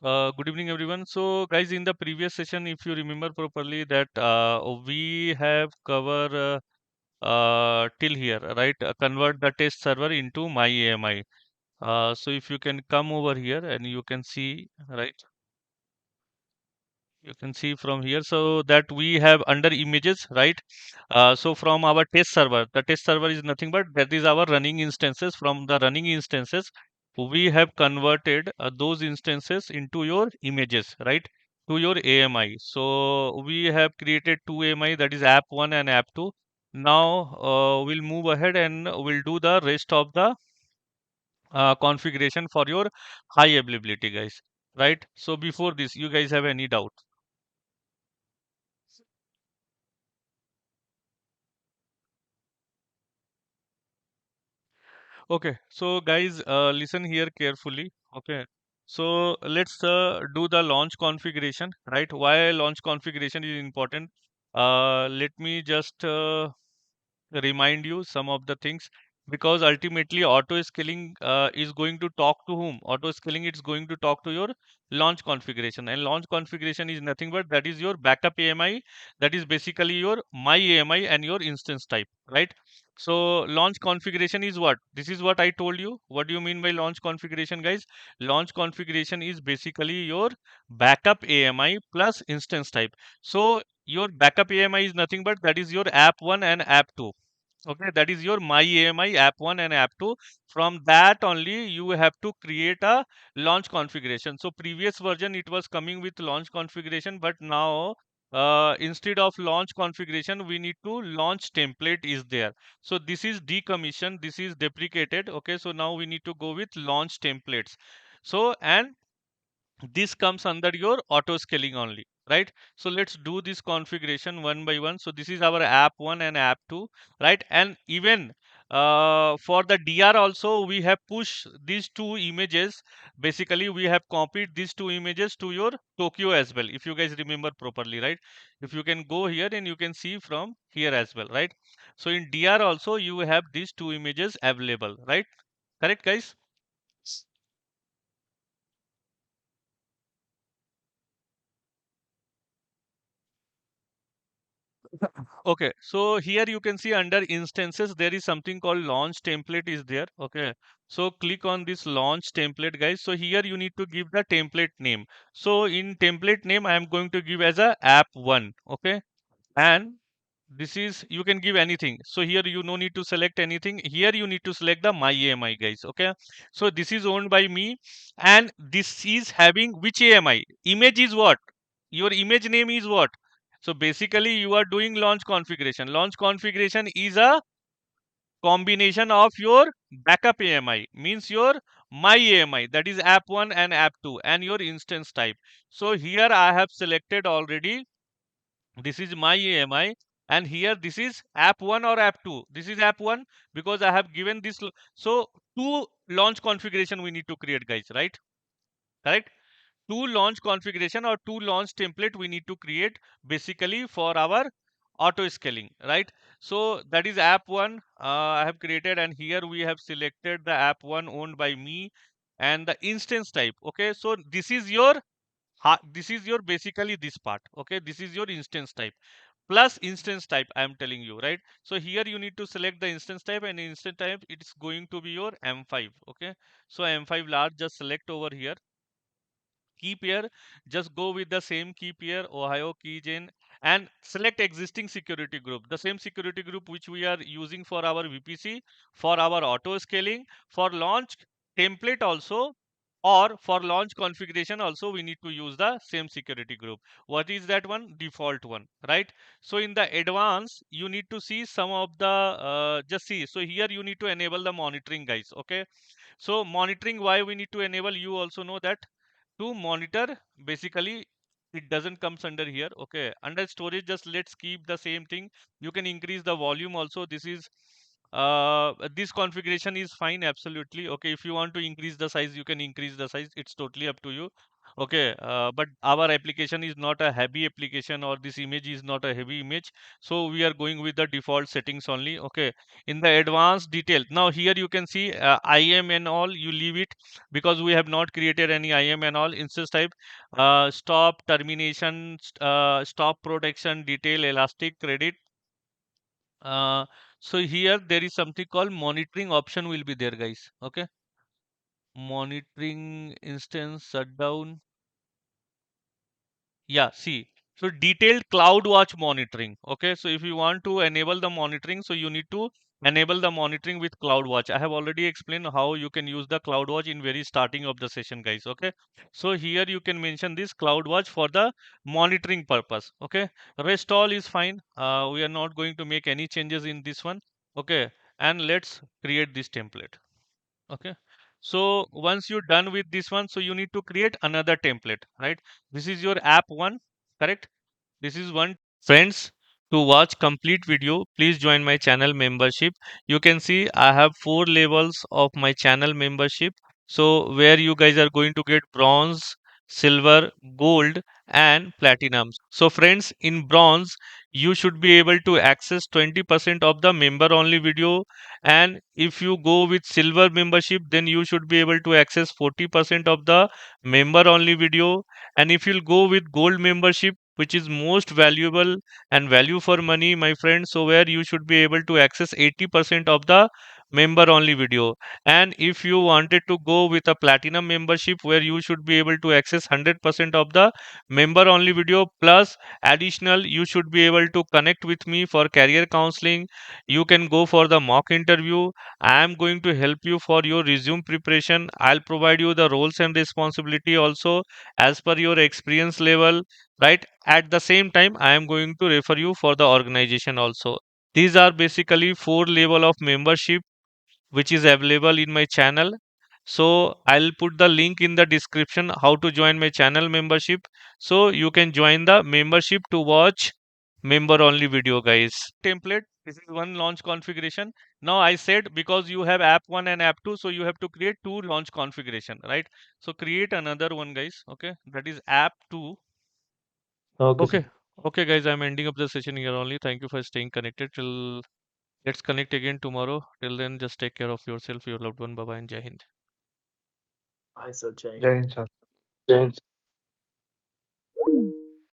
Good evening, everyone. So, guys, in the previous session, if you remember properly, that we have covered till here, right? Convert the test server into my AMI. So, if you can come over here and you can see, right? You can see from here, so that we have under images, right? So from our test server, the test server is nothing but that is our running instances. From the running instances, we have converted those instances into your images, right? To your AMI. So we have created two AMI, that is app 1 and app 2. Now we'll move ahead and we'll do the rest of the configuration for your high availability, guys, right? So before this, you guys have any doubt? Okay, so guys, listen here carefully. Okay, so let's do the launch configuration, right? Why launch configuration is important? Let me just remind you some of the things, because ultimately auto scaling is going to talk to whom? Auto scaling is going to talk to your launch configuration, and launch configuration is nothing but that is your backup AMI, that is basically your my AMI and your instance type, right? So launch configuration is what? This is what I told you. What do you mean by launch configuration, guys? Launch configuration is basically your backup AMI plus instance type. So your backup AMI is nothing but that is your app 1 and app 2. Okay, that is your my AMI app 1 and app 2. From that only you have to create a launch configuration. So previous version it was coming with launch configuration, but now instead of launch configuration we need to launch template is there. So this is decommissioned, this is deprecated. Okay, so now we need to go with launch templates. So and this comes under your auto scaling only, right? So let's do this configuration one by one. So this is our app 1 and app 2, right? And even for the DR also we have pushed these two images. Basically we have copied these two images to your Tokyo as well, if you guys remember properly, right? If you can go here and you can see from here as well, right? So in DR also you have these two images available, right? Correct, guys? Okay, so here you can see under instances there is something called launch template is there. Okay, so click on this launch template, guys. So here you need to give the template name. So in template name I am going to give as a app 1. Okay, and this is you can give anything. So here you no need to select anything. Here you need to select the my AMI, guys. Okay, so this is owned by me, and this is having which AMI? Image is what? Your image name is what? So basically you are doing launch configuration. Launch configuration is a combination of your backup AMI, means your my AMI, that is app 1 and app 2, and your instance type. So here I have selected already, this is my AMI, and here this is app 1 or app 2. This is app 1 because I have given this. So two launch configuration we need to create, guys, right? Correct? Two launch configuration or two launch template we need to create basically for our auto scaling, right? So that is app 1 I have created, and here we have selected the app 1 owned by me and the instance type. Okay, so this is your this is your basically this part. Okay, this is your instance type plus instance type I am telling you, right? So here you need to select the instance type, and instance type it's going to be your M5. Okay, so M5 large, just select over here. Key pair, just go with the same key pair, Ohio keygen, and select existing security group, the same security group which we are using for our VPC, for our auto scaling, for launch template also, or for launch configuration also we need to use the same security group. What is that one? Default one, right? So in the advanced you need to see some of the just see. So here you need to enable the monitoring, guys. Okay, so monitoring, why we need to enable, you also know that to monitor basically it doesn't comes under here. Okay, under storage just let's keep the same thing. You can increase the volume also. This is this configuration is fine absolutely. Okay, if you want to increase the size you can increase the size, it's totally up to you. Okay, but our application is not a heavy application, or this image is not a heavy image, so we are going with the default settings only. Okay, in the advanced detail, now here you can see IM and all, you leave it because we have not created any IM and all. Instead type stop termination, stop protection, detail, elastic, credit. uh, so here there is something called monitoring option will be there, guys. Okay, monitoring instance shutdown. Yeah, see. So detailed CloudWatch monitoring. Okay, so if you want to enable the monitoring, so you need to enable the monitoring with CloudWatch. I have already explained how you can use the CloudWatch in very starting of the session, guys. Okay, so here you can mention this CloudWatch for the monitoring purpose. Okay, rest all is fine. We are not going to make any changes in this one. Okay, and let's create this template. Okay, so once you're done with this one, so you need to create another template, right? This is your app one, correct? This is one. Friends, to watch complete video, please join my channel membership. You can see I have 4 levels of my channel membership. So where you guys are going to get bronze, silver, gold, and platinum. So friends, in bronze, you should be able to access 20% of the member only video. And if you go with silver membership, then you should be able to access 40% of the member only video. And if you'll go with gold membership, which is most valuable and value for money, my friend, so where you should be able to access 80% of the member only video. And if you wanted to go with a platinum membership, where you should be able to access 100% of the member only video, plus additional, you should be able to connect with me for career counseling. You can go for the mock interview. I am going to help you for your resume preparation. I'll provide you the roles and responsibility also as per your experience level, right? At the same time, I am going to refer you for the organization also. These are basically 4 level of membership which is available in my channel. So I'll put the link in the description how to join my channel membership, so you can join the membership to watch member only video, guys. Template, this is one launch configuration. Now I said because you have app 1 and app 2, so you have to create 2 launch configuration, right? So create another one, guys. Okay, that is app 2. Okay, sir. Okay. Okay, guys, I'm ending up the session here only. Thank you for staying connected. Till let's connect again tomorrow. Till then, just take care of yourself, your loved one. Bye bye and Jai Hind. Hi, sir. Jai Hind. Jai Hind, sir.